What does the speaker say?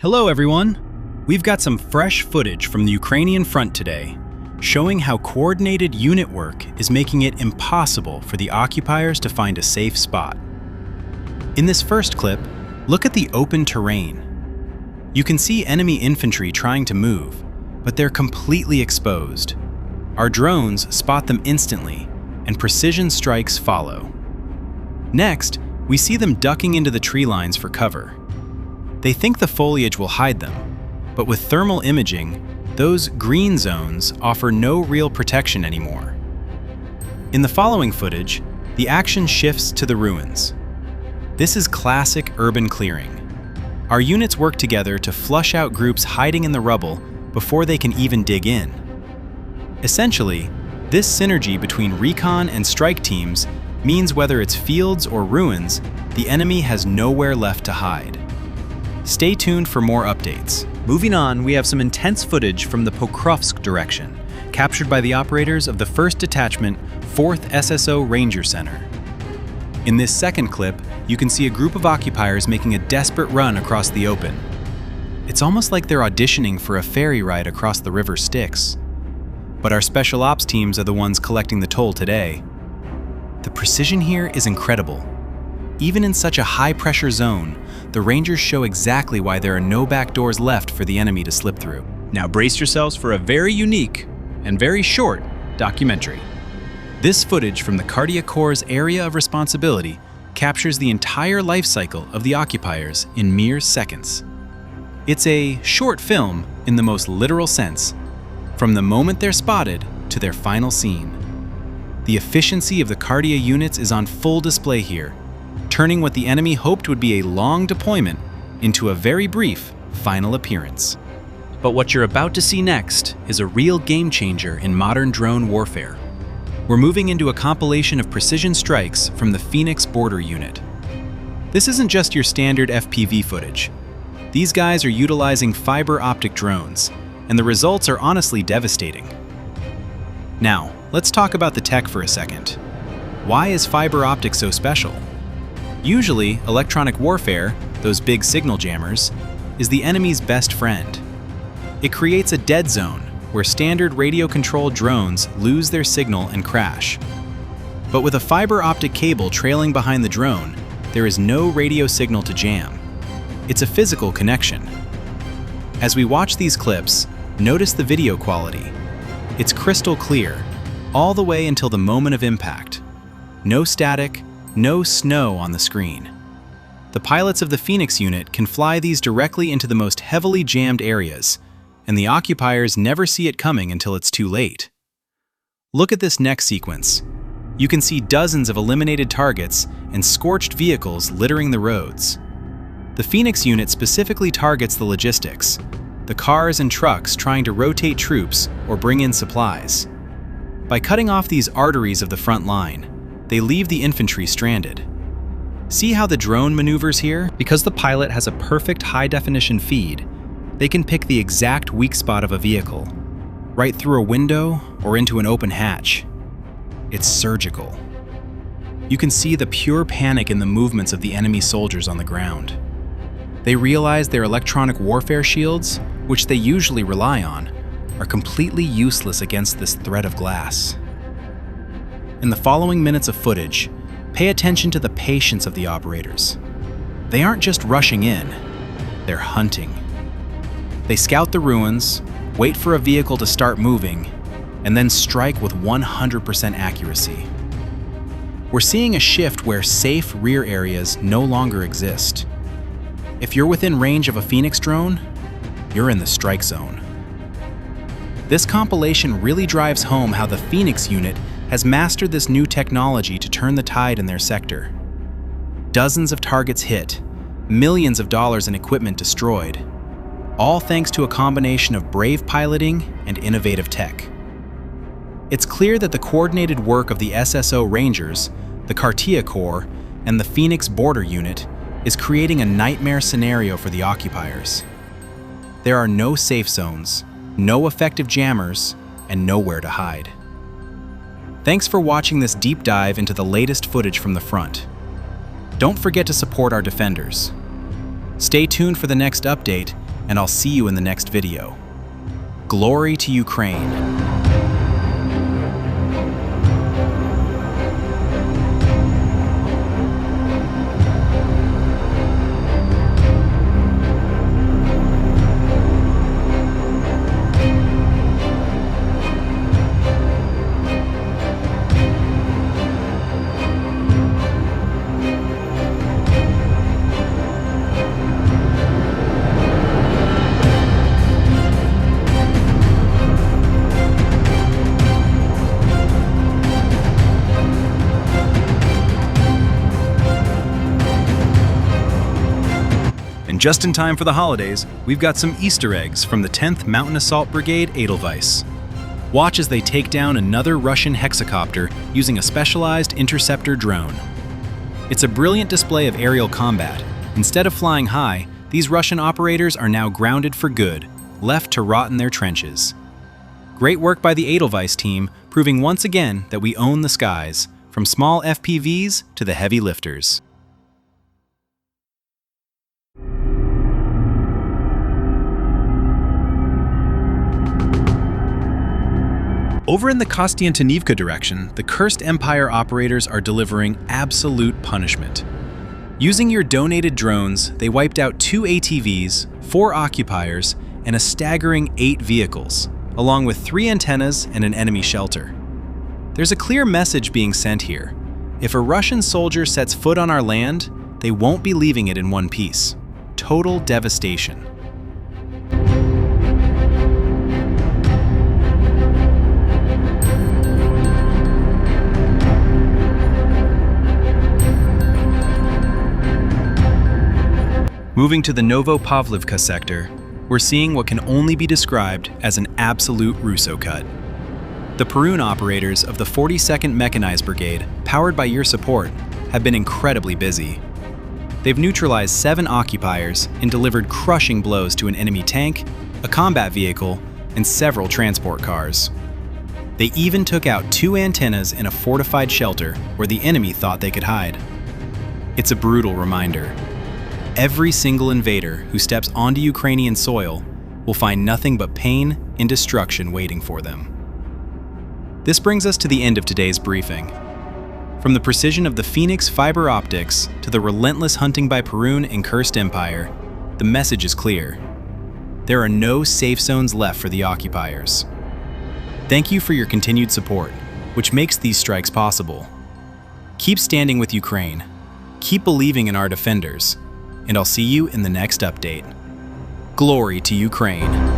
Hello everyone! We've got some fresh footage from the Ukrainian front today, showing how coordinated unit work is making it impossible for the occupiers to find a safe spot. In this first clip, look at the open terrain. You can see enemy infantry trying to move, but they're completely exposed. Our drones spot them instantly, and precision strikes follow. Next, we see them ducking into the tree lines for cover. They think the foliage will hide them, but with thermal imaging, those green zones offer no real protection anymore. In the following footage, the action shifts to the ruins. This is classic urban clearing. Our units work together to flush out groups hiding in the rubble before they can even dig in. Essentially, this synergy between recon and strike teams means whether it's fields or ruins, the enemy has nowhere left to hide. Stay tuned for more updates. Moving on, we have some intense footage from the Pokrovsk direction, captured by the operators of the 1st Detachment, 4th SSO Ranger Center. In this second clip, you can see a group of occupiers making a desperate run across the open. It's almost like they're auditioning for a ferry ride across the river Styx. But our special ops teams are the ones collecting the toll today. The precision here is incredible. Even in such a high-pressure zone, the Rangers show exactly why there are no back doors left for the enemy to slip through. Now brace yourselves for a very unique and very short documentary. This footage from the Cardia Corps' area of responsibility captures the entire life cycle of the occupiers in mere seconds. It's a short film in the most literal sense, from the moment they're spotted to their final scene. The efficiency of the Cardia units is on full display here, turning what the enemy hoped would be a long deployment into a very brief final appearance. But what you're about to see next is a real game changer in modern drone warfare. We're moving into a compilation of precision strikes from the Phoenix Border Unit. This isn't just your standard FPV footage. These guys are utilizing fiber-optic drones, and the results are honestly devastating. Now, let's talk about the tech for a second. Why is fiber-optic so special? Usually, electronic warfare, those big signal jammers, is the enemy's best friend. It creates a dead zone where standard radio-controlled drones lose their signal and crash. But with a fiber-optic cable trailing behind the drone, there is no radio signal to jam. It's a physical connection. As we watch these clips, notice the video quality. It's crystal clear, all the way until the moment of impact. No static, no snow on the screen. The pilots of the Phoenix unit can fly these directly into the most heavily jammed areas, and the occupiers never see it coming until it's too late. Look at this next sequence. You can see dozens of eliminated targets and scorched vehicles littering the roads. The Phoenix unit specifically targets the logistics, the cars and trucks trying to rotate troops or bring in supplies. By cutting off these arteries of the front line, they leave the infantry stranded. See how the drone maneuvers here? Because the pilot has a perfect high-definition feed, they can pick the exact weak spot of a vehicle, right through a window or into an open hatch. It's surgical. You can see the pure panic in the movements of the enemy soldiers on the ground. They realize their electronic warfare shields, which they usually rely on, are completely useless against this threat of glass. In the following minutes of footage, pay attention to the patience of the operators. They aren't just rushing in, they're hunting. They scout the ruins, wait for a vehicle to start moving, and then strike with 100% accuracy. We're seeing a shift where safe rear areas no longer exist. If you're within range of a Phoenix drone, you're in the strike zone. This compilation really drives home how the Phoenix unit has mastered this new technology to turn the tide in their sector. Dozens of targets hit, millions of dollars in equipment destroyed, all thanks to a combination of brave piloting and innovative tech. It's clear that the coordinated work of the SSO Rangers, the Khartia Corps, and the Phoenix Border Unit is creating a nightmare scenario for the occupiers. There are no safe zones, no effective jammers, and nowhere to hide. Thanks for watching this deep dive into the latest footage from the front. Don't forget to support our defenders. Stay tuned for the next update and I'll see you in the next video. Glory to Ukraine! And just in time for the holidays, we've got some Easter eggs from the 10th Mountain Assault Brigade Edelweiss. Watch as they take down another Russian hexacopter using a specialized interceptor drone. It's a brilliant display of aerial combat. Instead of flying high, these Russian operators are now grounded for good, left to rot in their trenches. Great work by the Edelweiss team, proving once again that we own the skies, from small FPVs to the heavy lifters. Over in the Kostiantynivka direction, the Cursed Empire operators are delivering absolute punishment. Using your donated drones, they wiped out 2 ATVs, 4 occupiers, and a staggering 8 vehicles, along with 3 antennas and an enemy shelter. There's a clear message being sent here. If a Russian soldier sets foot on our land, they won't be leaving it in one piece. Total devastation. Moving to the Novo Pavka sector, we're seeing what can only be described as an absolute Russo cut. The Perun operators of the 42nd Mechanized Brigade, powered by your support, have been incredibly busy. They've neutralized 7 occupiers and delivered crushing blows to an enemy tank, a combat vehicle, and several transport cars. They even took out 2 antennas in a fortified shelter where the enemy thought they could hide. It's a brutal reminder. Every single invader who steps onto Ukrainian soil will find nothing but pain and destruction waiting for them. This brings us to the end of today's briefing. From the precision of the Phoenix Fiber-Optics to the relentless hunting by Perun and Cursed Empire, the message is clear. There are no safe zones left for the occupiers. Thank you for your continued support, which makes these strikes possible. Keep standing with Ukraine. Keep believing in our defenders. And I'll see you in the next update. Glory to Ukraine!